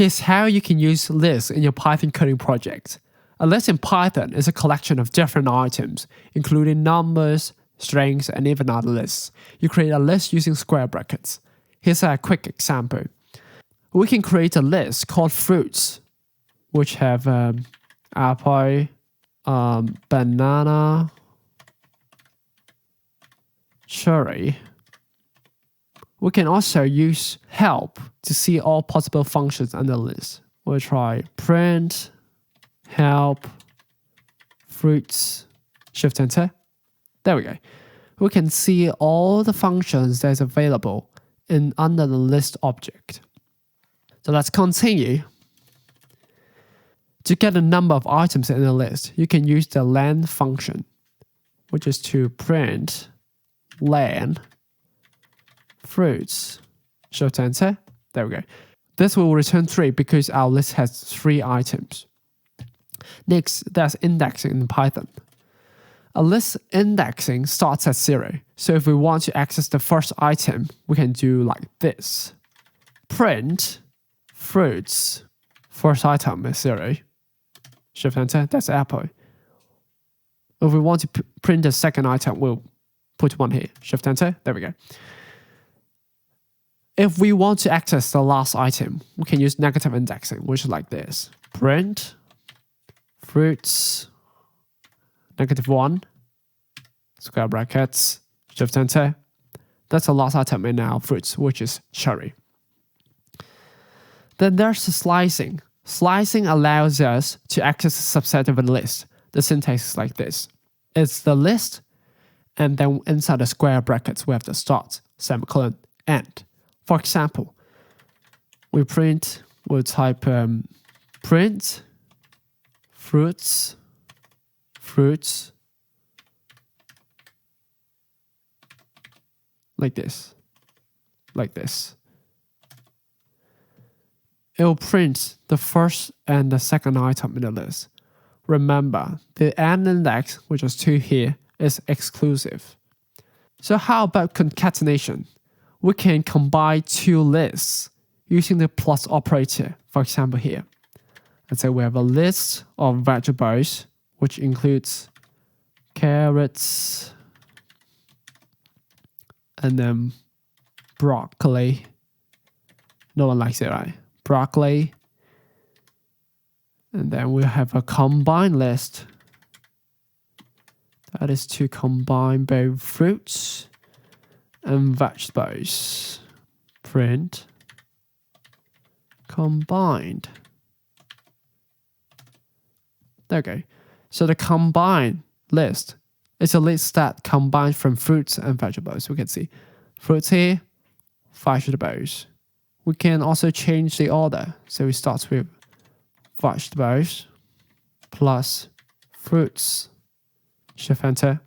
Here's how you can use lists in your Python coding project. A list in Python is a collection of different items, including numbers, strings, and even other lists. You create a list using square brackets. Here's a quick example. We can create a list called fruits, which have apple, banana, cherry. We can also use help to see all possible functions on the list. We'll try print, help, fruits, shift enter. There we go. We can see all the functions that's available under the list object. So let's continue. To get the number of items in the list, you can use the len function, which is to print len fruits. Shift enter. There we go. This will return 3 because our list has 3 items. Next, there's indexing in Python. A list indexing starts at 0. So if we want to access the first item, we can do like this. Print fruits. First item is 0. Shift enter. That's apple. If we want to print the second item, we'll put 1 here. Shift enter. There we go. If we want to access the last item, we can use negative indexing, which is like this. Print fruits -1 square brackets, shift enter. That's the last item in our fruits, which is cherry. Then there's the slicing. Slicing allows us to access a subset of a list. The syntax is like this. It's the list, and then inside the square brackets, we have the start, semicolon, end. For example, we'll type print fruits, like this. It will print the first and the second item in the list. Remember, the end index, which is 2 here, is exclusive. So how about concatenation? We can combine 2 lists using the plus operator, for example here. Let's say we have a list of vegetables, which includes carrots, and then broccoli. No one likes it, right? Broccoli. And then we have a combined list. That is to combine both fruits and vegetables. Print combined. There we go. So the combined list is a list that combines from fruits and vegetables. We can see fruits here, vegetables. We can also change the order. So we start with vegetables plus fruits. Shift enter.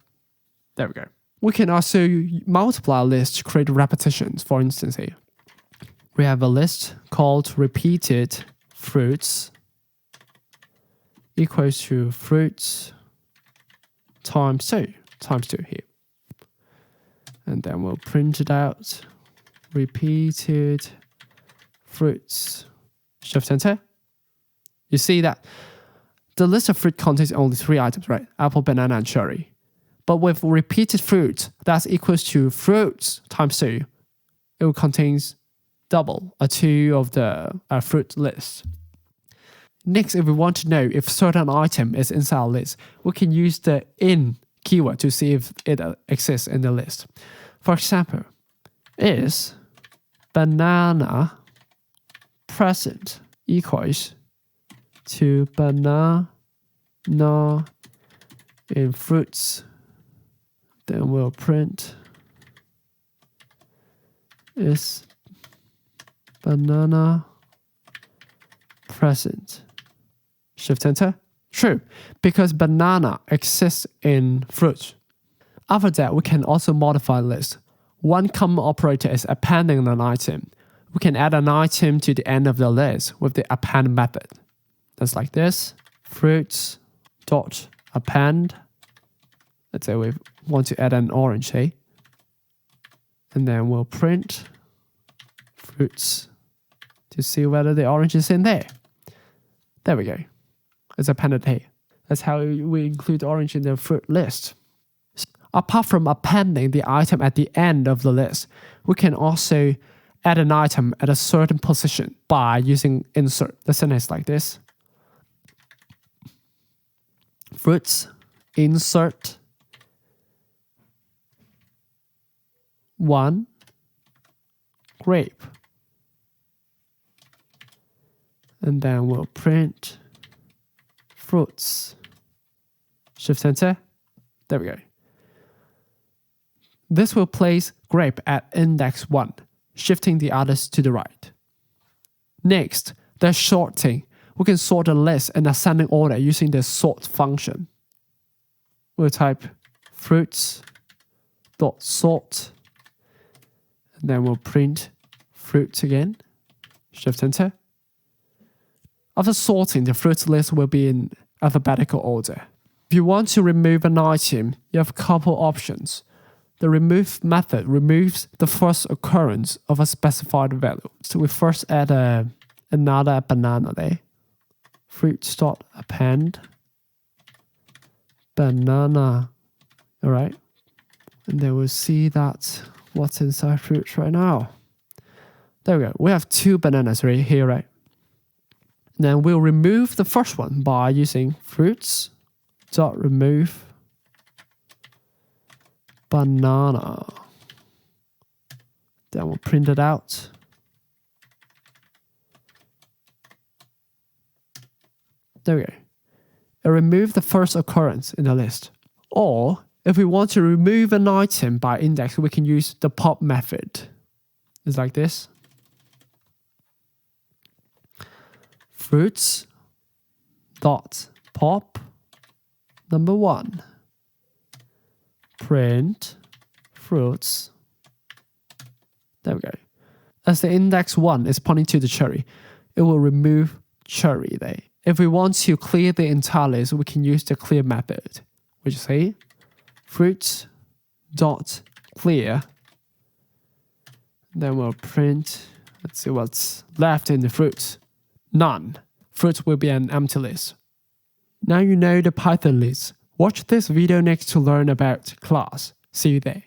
There we go. We can also multiply a list to create repetitions. For instance here, we have a list called repeated fruits equals to fruits times 2 here. And then we'll print it out. Repeated fruits. Shift enter. You see that the list of fruit contains only 3 items, right? Apple, banana, and cherry. But with repeated fruit, that's equals to fruits times 2. It will contains double a 2 of the fruit list. Next, if we want to know if certain item is inside our list, we can use the in keyword to see if it exists in the list. For example, is banana present equals to banana in fruits. Then we'll print is banana present. Shift enter. True, because banana exists in fruit. After that, we can also modify the list. One common operator is appending an item. We can add an item to the end of the list with the append method. That's like this. Fruits dot append. Let's say we want to add an orange here. And then we'll print fruits to see whether the orange is in there. There we go. It's appended here. That's how we include orange in the fruit list. Apart from appending the item at the end of the list, we can also add an item at a certain position by using insert. The sentence is like this. Fruits, insert 1 grape. And then we'll print fruits. Shift enter. There we go. This will place grape at index 1, shifting the others to the right. Next, there's sorting. We can sort a list in ascending order using the sort function. We'll type fruits.sort, and then we'll print fruits again. Shift enter. After sorting, the fruits list will be in alphabetical order. If you want to remove an item, you have a couple options. The remove method removes the first occurrence of a specified value. So we first add another banana there. Fruits.append banana. All right. And then we'll see that what's inside fruits right now. There we go. We have 2 bananas right here, right? Then we'll remove the first one by using fruits.remove banana. Then we'll print it out. There we go. It removed the first occurrence in the list. Or, if we want to remove an item by index, we can use the pop method. It's like this. Fruits dot pop number 1. Print fruits. There we go. As the index 1 is pointing to the cherry, it will remove cherry there. If we want to clear the entire list, we can use the clear method, which is here, fruits dot clear. Then we'll print, let's see what's left in the fruits. None. Fruits will be an empty list. Now you know the Python list. Watch this video next to learn about class. See you there.